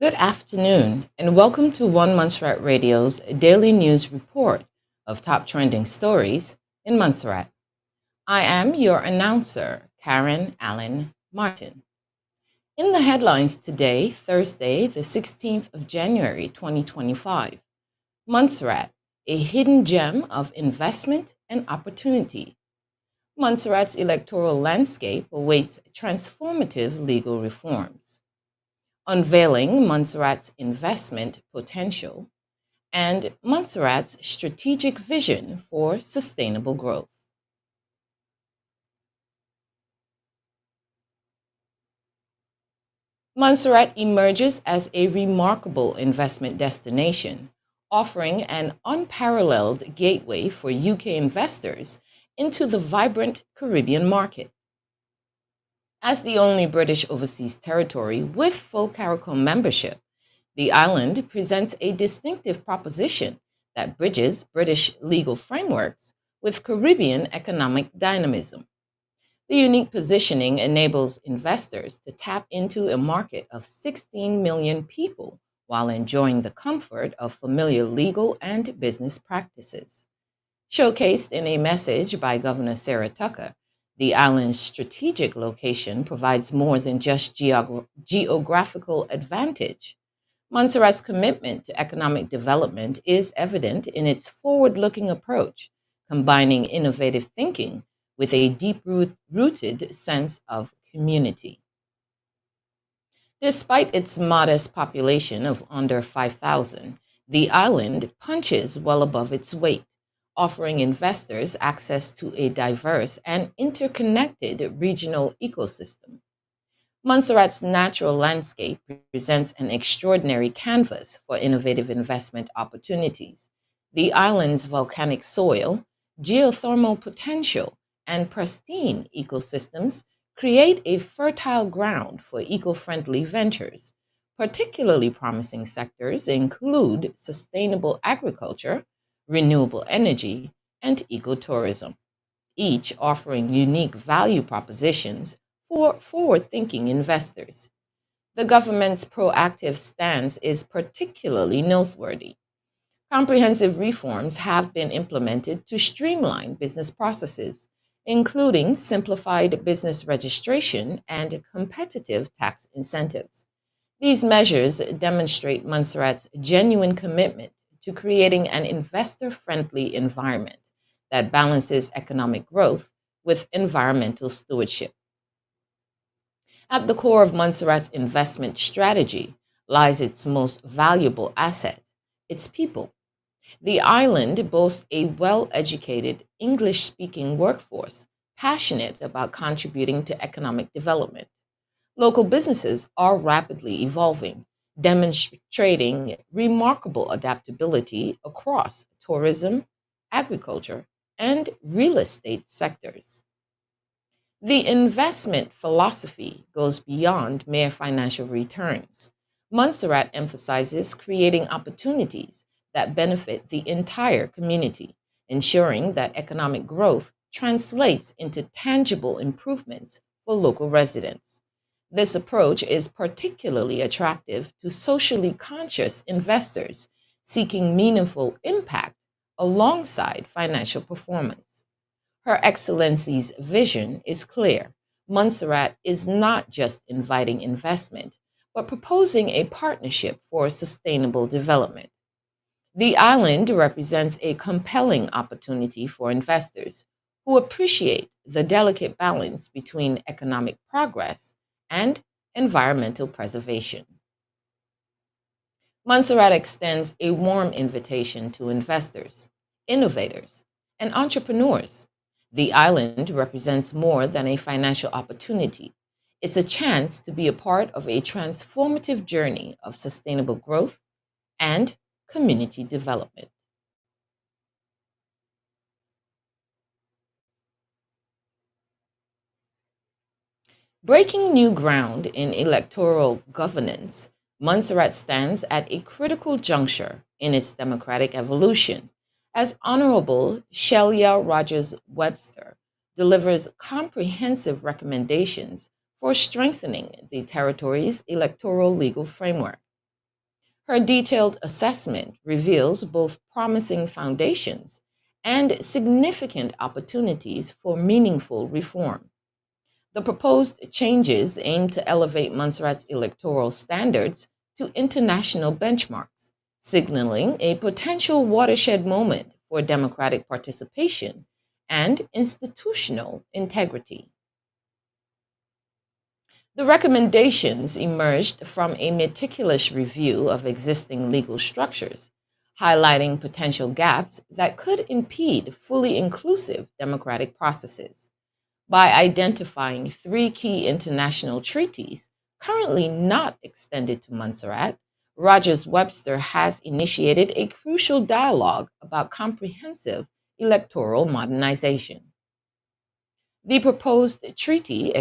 Good afternoon, and welcome to Montserrat Radio's daily news report of top trending stories in Montserrat. I am your announcer, Karen Allen Martin. In the headlines today, Thursday, the 16th of January, 2025, Montserrat, a hidden gem of investment and opportunity. Montserrat's electoral landscape awaits transformative legal reforms. Unveiling Montserrat's investment potential and Montserrat's strategic vision for sustainable growth. Montserrat emerges as a remarkable investment destination, offering an unparalleled gateway for UK investors into the vibrant Caribbean market. As the only British overseas territory with full CARICOM membership, the island presents a distinctive proposition that bridges British legal frameworks with Caribbean economic dynamism. The unique positioning enables investors to tap into a market of 16 million people while enjoying the comfort of familiar legal and business practices. Showcased in a message by Governor Sarah Tucker, the island's strategic location provides more than just geographical advantage. Montserrat's commitment to economic development is evident in its forward looking approach, combining innovative thinking with a deep rooted sense of community. Despite its modest population of under 5,000, the island punches well above its weight, offering investors access to a diverse and interconnected regional ecosystem. Montserrat's natural landscape presents an extraordinary canvas for innovative investment opportunities. The island's volcanic soil, geothermal potential, and pristine ecosystems create a fertile ground for eco-friendly ventures. Particularly promising sectors include sustainable agriculture, renewable energy, and ecotourism, each offering unique value propositions for forward thinking investors. The government's proactive stance is particularly noteworthy. Comprehensive reforms have been implemented to streamline business processes, including simplified business registration and competitive tax incentives. These measures demonstrate Montserrat's genuine commitment to creating an investor friendly environment that balances economic growth with environmental stewardship. At the core of Montserrat's investment strategy lies its most valuable asset, its people. The island boasts a well educated, English speaking workforce passionate about contributing to economic development. Local businesses are rapidly evolving, demonstrating remarkable adaptability across tourism, agriculture, and real estate sectors. The investment philosophy goes beyond mere financial returns. Montserrat emphasizes creating opportunities that benefit the entire community, ensuring that economic growth translates into tangible improvements for local residents. This approach is particularly attractive to socially conscious investors seeking meaningful impact alongside financial performance. Her Excellency's vision is clear. Montserrat is not just inviting investment, but proposing a partnership for sustainable development. The island represents a compelling opportunity for investors who appreciate the delicate balance between economic progress and environmental preservation. Montserrat extends a warm invitation to investors, innovators, and entrepreneurs. The island represents more than a financial opportunity. It's a chance to be a part of a transformative journey of sustainable growth and community development. Breaking new ground in electoral governance, Montserrat stands at a critical juncture in its democratic evolution as Honorable Shelia Rogers Webster delivers comprehensive recommendations for strengthening the territory's electoral legal framework. Her detailed assessment reveals both promising foundations and significant opportunities for meaningful reform. The proposed changes aim to elevate Montserrat's electoral standards to international benchmarks, signaling a potential watershed moment for democratic participation and institutional integrity. The recommendations emerged from a meticulous review of existing legal structures, highlighting potential gaps that could impede fully inclusive democratic processes. By identifying three key international treaties currently not extended to Montserrat, Rogers Webster has initiated a crucial dialogue about comprehensive electoral modernization. The proposed treaty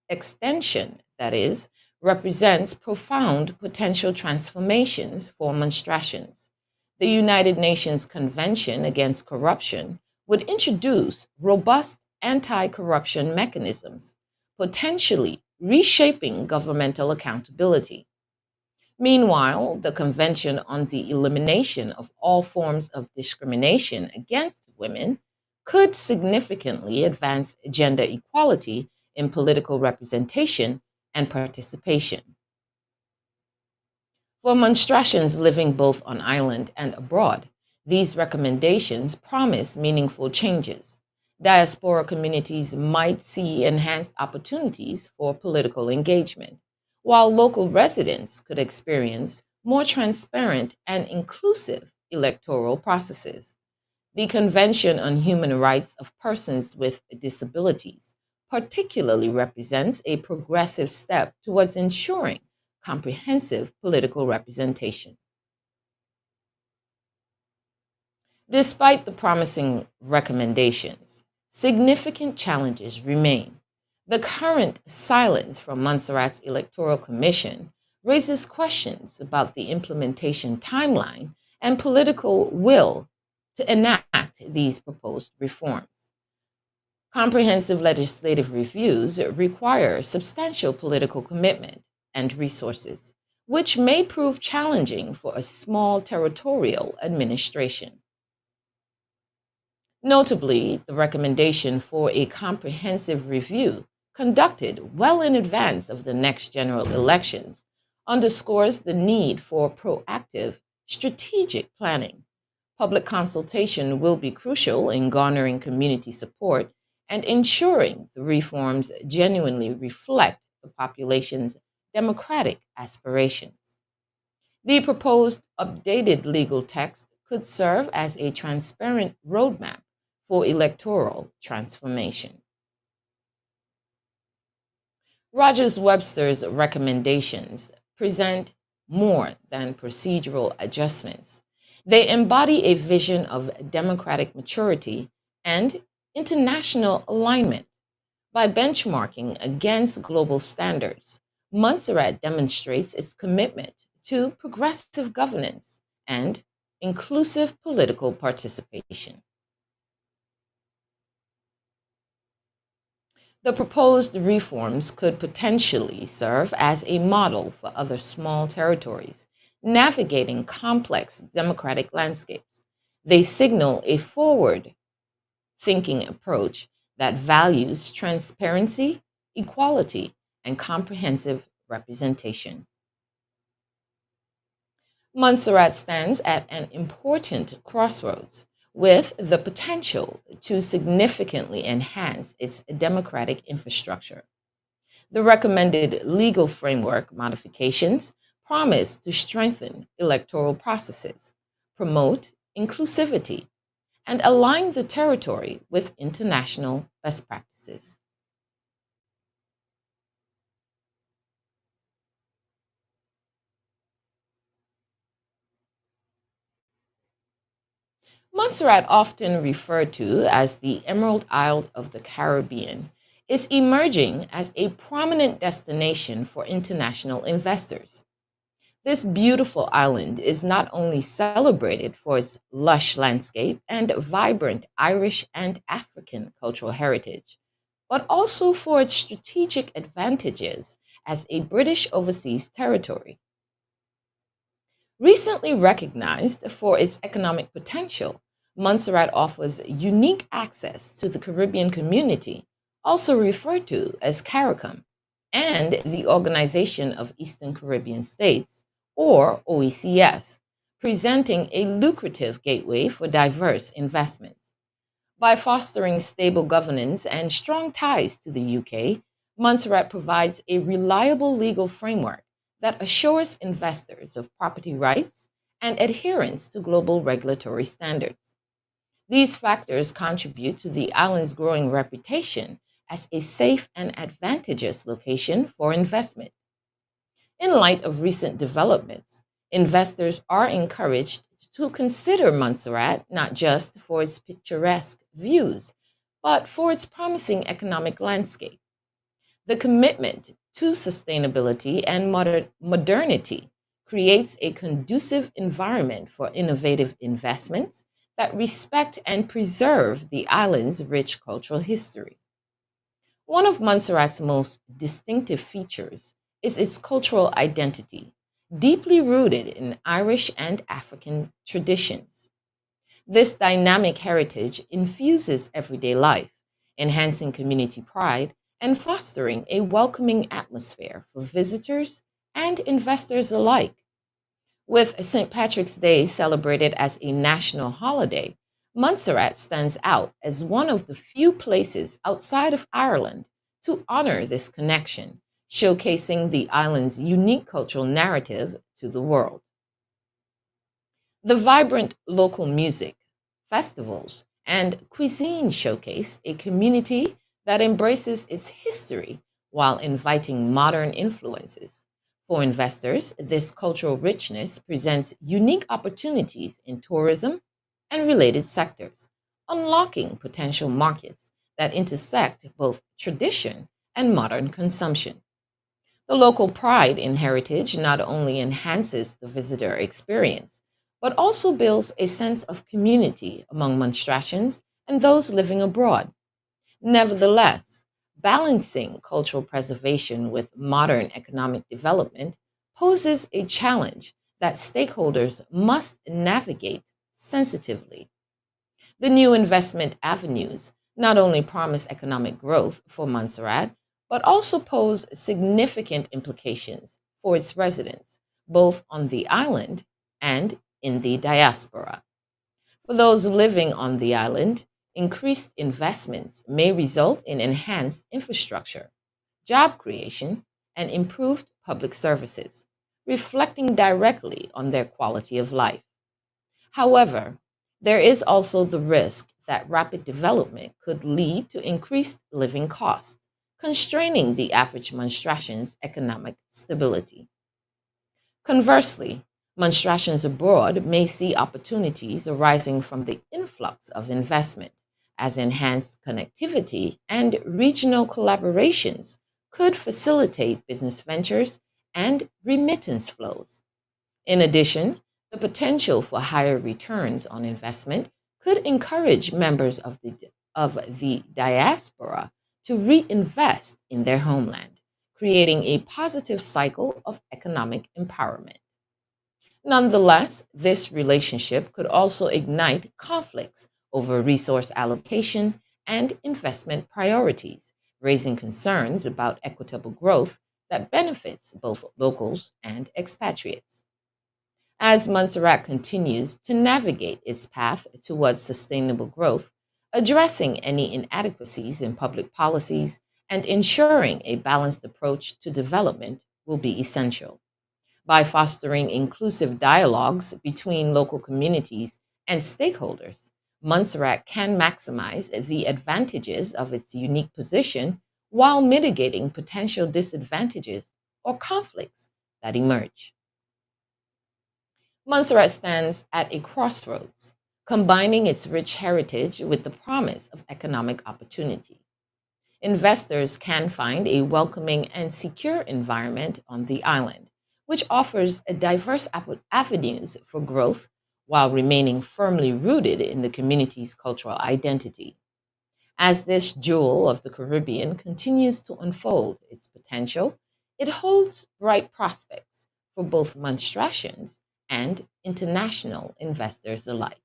extension, that is, represents profound potential transformations for monstrations. The United Nations Convention Against Corruption would introduce robust anti corruption mechanisms, potentially reshaping governmental accountability. Meanwhile, the Convention on the Elimination of All Forms of Discrimination Against Women could significantly advance gender equality in political representation and participation. For monstrations living both on island and abroad, these recommendations promise meaningful changes. Diaspora communities might see enhanced opportunities for political engagement, while local residents could experience more transparent and inclusive electoral processes. The Convention on Human Rights of Persons with Disabilities particularly represents a progressive step towards ensuring comprehensive political representation. Despite the promising recommendations, significant challenges remain. The current silence from Montserrat's Electoral Commission raises questions about the implementation timeline and political will to enact these proposed reforms. Comprehensive legislative reviews require substantial political commitment and resources, which may prove challenging for a small territorial administration. Notably, the recommendation for a comprehensive review conducted well in advance of the next general elections underscores the need for proactive, strategic planning. Public consultation will be crucial in garnering community support and ensuring the reforms genuinely reflect the population's democratic aspirations. The proposed updated legal text could serve as a transparent roadmap for electoral transformation. Rogers Webster's recommendations present more than procedural adjustments. They embody a vision of democratic maturity and international alignment. By benchmarking against global standards, Montserrat demonstrates its commitment to progressive governance and inclusive political participation. The proposed reforms could potentially serve as a model for other small territories navigating complex democratic landscapes. They signal a forward thinking approach that values transparency, equality, and comprehensive representation. Montserrat stands at an important crossroads with the potential to significantly enhance its democratic infrastructure. The recommended legal framework modifications promise to strengthen electoral processes, promote inclusivity, and align the territory with international best practices. Montserrat, often referred to as the Emerald Isle of the Caribbean, is emerging as a prominent destination for international investors. This beautiful island is not only celebrated for its lush landscape and vibrant Irish and African cultural heritage, but also for its strategic advantages as a British overseas territory. Recently recognized for its economic potential, Montserrat offers unique access to the Caribbean community, also referred to as CARICOM, and the Organization of Eastern Caribbean States, or OECS, presenting a lucrative gateway for diverse investments. By fostering stable governance and strong ties to the UK, Montserrat provides a reliable legal framework that assures investors of property rights and adherence to global regulatory standards. These factors contribute to the island's growing reputation as a safe and advantageous location for investment. In light of recent developments, investors are encouraged to consider Montserrat not just for its picturesque views, but for its promising economic landscape. The commitment to sustainability and modernity creates a conducive environment for innovative investments that respect and preserve the island's rich cultural history. One of Montserrat's most distinctive features is its cultural identity, deeply rooted in Irish and African traditions. This dynamic heritage infuses everyday life, enhancing community pride and fostering a welcoming atmosphere for visitors and investors alike. With St. Patrick's Day celebrated as a national holiday, Montserrat stands out as one of the few places outside of Ireland to honor this connection, showcasing the island's unique cultural narrative to the world. The vibrant local music, festivals, and cuisine showcase a community that embraces its history while inviting modern influences. For investors, this cultural richness presents unique opportunities in tourism and related sectors, unlocking potential markets that intersect both tradition and modern consumption. The local pride in heritage not only enhances the visitor experience, but also builds a sense of community among Monstratians and those living abroad. Nevertheless, balancing cultural preservation with modern economic development poses a challenge that stakeholders must navigate sensitively. The new investment avenues not only promise economic growth for Montserrat, but also pose significant implications for its residents, both on the island and in the diaspora. For those living on the island, increased investments may result in enhanced infrastructure, job creation, and improved public services, reflecting directly on their quality of life. However, there is also the risk that rapid development could lead to increased living costs, constraining the average Monstratian's economic stability. Conversely, Monstratians abroad may see opportunities arising from the influx of investment, as enhanced connectivity and regional collaborations could facilitate business ventures and remittance flows. In addition, the potential for higher returns on investment could encourage members of the diaspora to reinvest in their homeland, creating a positive cycle of economic empowerment. Nonetheless, this relationship could also ignite conflicts over resource allocation and investment priorities, raising concerns about equitable growth that benefits both locals and expatriates. As Montserrat continues to navigate its path towards sustainable growth, addressing any inadequacies in public policies and ensuring a balanced approach to development will be essential. By fostering inclusive dialogues between local communities and stakeholders, Montserrat can maximize the advantages of its unique position while mitigating potential disadvantages or conflicts that emerge. Montserrat stands at a crossroads, combining its rich heritage with the promise of economic opportunity. Investors can find a welcoming and secure environment on the island, which offers a diverse avenues for growth while remaining firmly rooted in the community's cultural identity. As this jewel of the Caribbean continues to unfold its potential, it holds bright prospects for both Monstratians and international investors alike.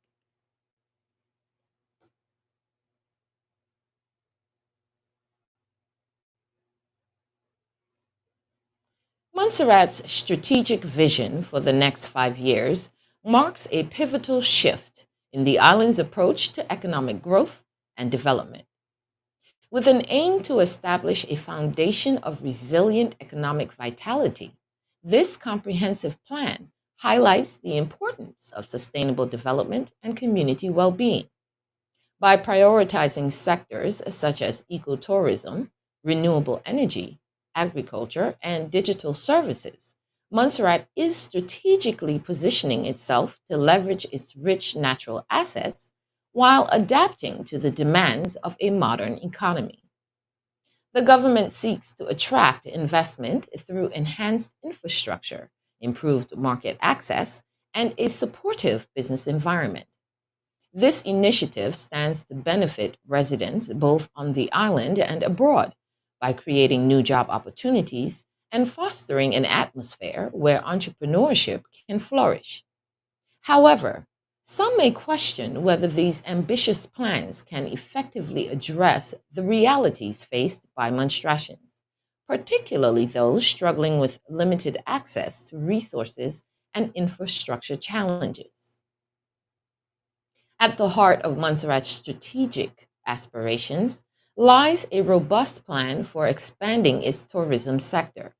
Montserrat's strategic vision for the next 5 years marks a pivotal shift in the island's approach to economic growth and development. With an aim to establish a foundation of resilient economic vitality, this comprehensive plan highlights the importance of sustainable development and community well being. By prioritizing sectors such as ecotourism, renewable energy, agriculture, and digital services, Montserrat is strategically positioning itself to leverage its rich natural assets while adapting to the demands of a modern economy. The government seeks to attract investment through enhanced infrastructure, improved market access, and a supportive business environment. This initiative stands to benefit residents both on the island and abroad by creating new job opportunities and fostering an atmosphere where entrepreneurship can flourish. However, some may question whether these ambitious plans can effectively address the realities faced by monstrations, particularly those struggling with limited access to resources and infrastructure challenges. At the heart of Montserrat's strategic aspirations lies a robust plan for expanding its tourism sector.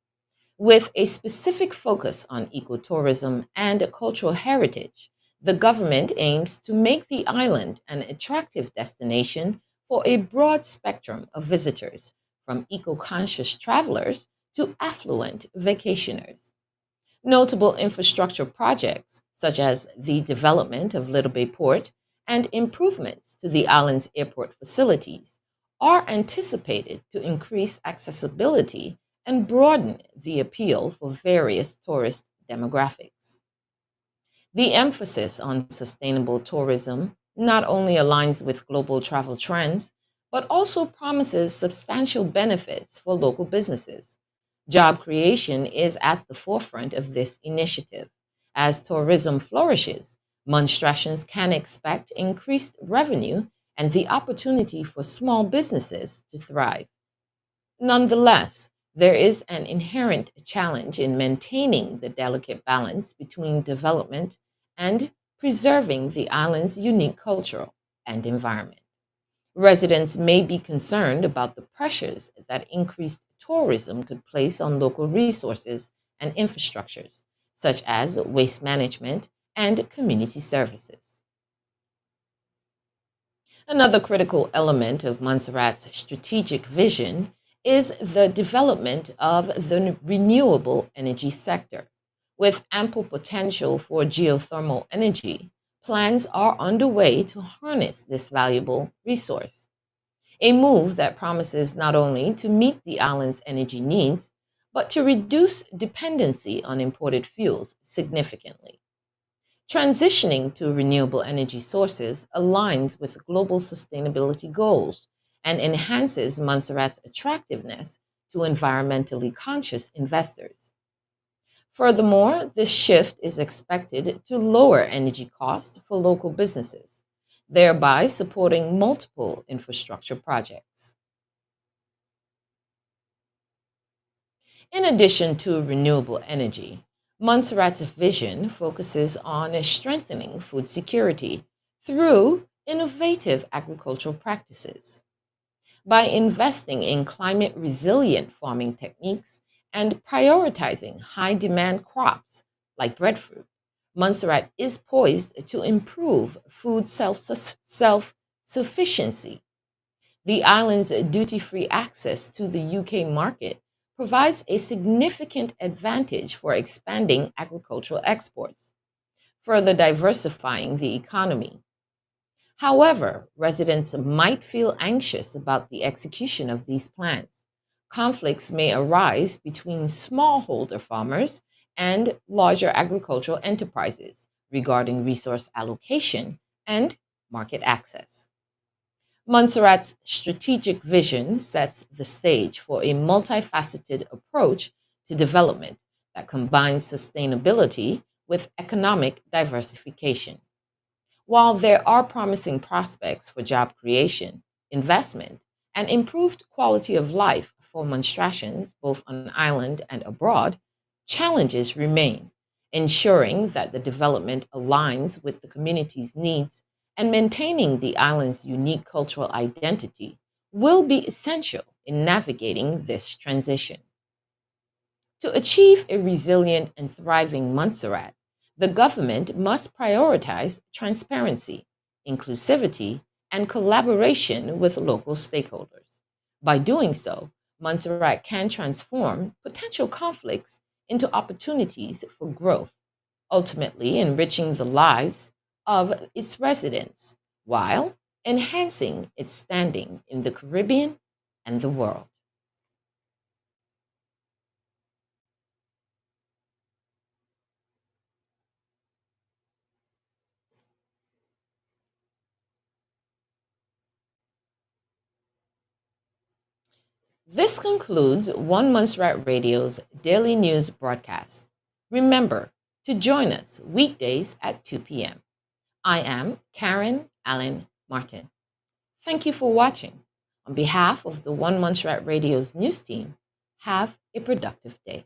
With a specific focus on ecotourism and cultural heritage, the government aims to make the island an attractive destination for a broad spectrum of visitors, from eco conscious travelers to affluent vacationers. Notable infrastructure projects, such as the development of Little Bay Port and improvements to the island's airport facilities, are anticipated to increase accessibility and broaden the appeal for various tourist demographics. The emphasis on sustainable tourism not only aligns with global travel trends, but also promises substantial benefits for local businesses. Job creation is at the forefront of this initiative. As tourism flourishes, monstrations can expect increased revenue and the opportunity for small businesses to thrive. Nonetheless, there is an inherent challenge in maintaining the delicate balance between development and preserving the island's unique cultural and environment. Residents may be concerned about the pressures that increased tourism could place on local resources and infrastructures, such as waste management and community services. Another critical element of Montserrat's strategic vision is the development of the renewable energy sector. With ample potential for geothermal energy, plans are underway to harness this valuable resource, a move that promises not only to meet the island's energy needs, but to reduce dependency on imported fuels significantly. Transitioning to renewable energy sources aligns with global sustainability goals and enhances Montserrat's attractiveness to environmentally conscious investors. Furthermore, this shift is expected to lower energy costs for local businesses, thereby supporting multiple infrastructure projects. In addition to renewable energy, Montserrat's vision focuses on strengthening food security through innovative agricultural practices. By investing in climate resilient farming techniques and prioritizing high demand crops like breadfruit, Montserrat is poised to improve food self sufficiency. The island's duty free access to the UK market provides a significant advantage for expanding agricultural exports, further diversifying the economy. However, residents might feel anxious about the execution of these plans. Conflicts may arise between smallholder farmers and larger agricultural enterprises regarding resource allocation and market access. Montserrat's strategic vision sets the stage for a multifaceted approach to development that combines sustainability with economic diversification. While there are promising prospects for job creation, investment, and improved quality of life for Monstratians, both on island and abroad, challenges remain, ensuring that the development aligns with the community's needs and maintaining the island's unique cultural identity will be essential in navigating this transition. To achieve a resilient and thriving Montserrat, the government must prioritize transparency, inclusivity, and collaboration with local stakeholders. By doing so, Montserrat can transform potential conflicts into opportunities for growth, ultimately enriching the lives of its residents while enhancing its standing in the Caribbean and the world. This concludes One Montserrat Radio's daily news broadcast. Remember to join us weekdays at 2 p.m. I am Karen Allen Martin. Thank you for watching. On behalf of the One Montserrat Radio's news team, have a productive day.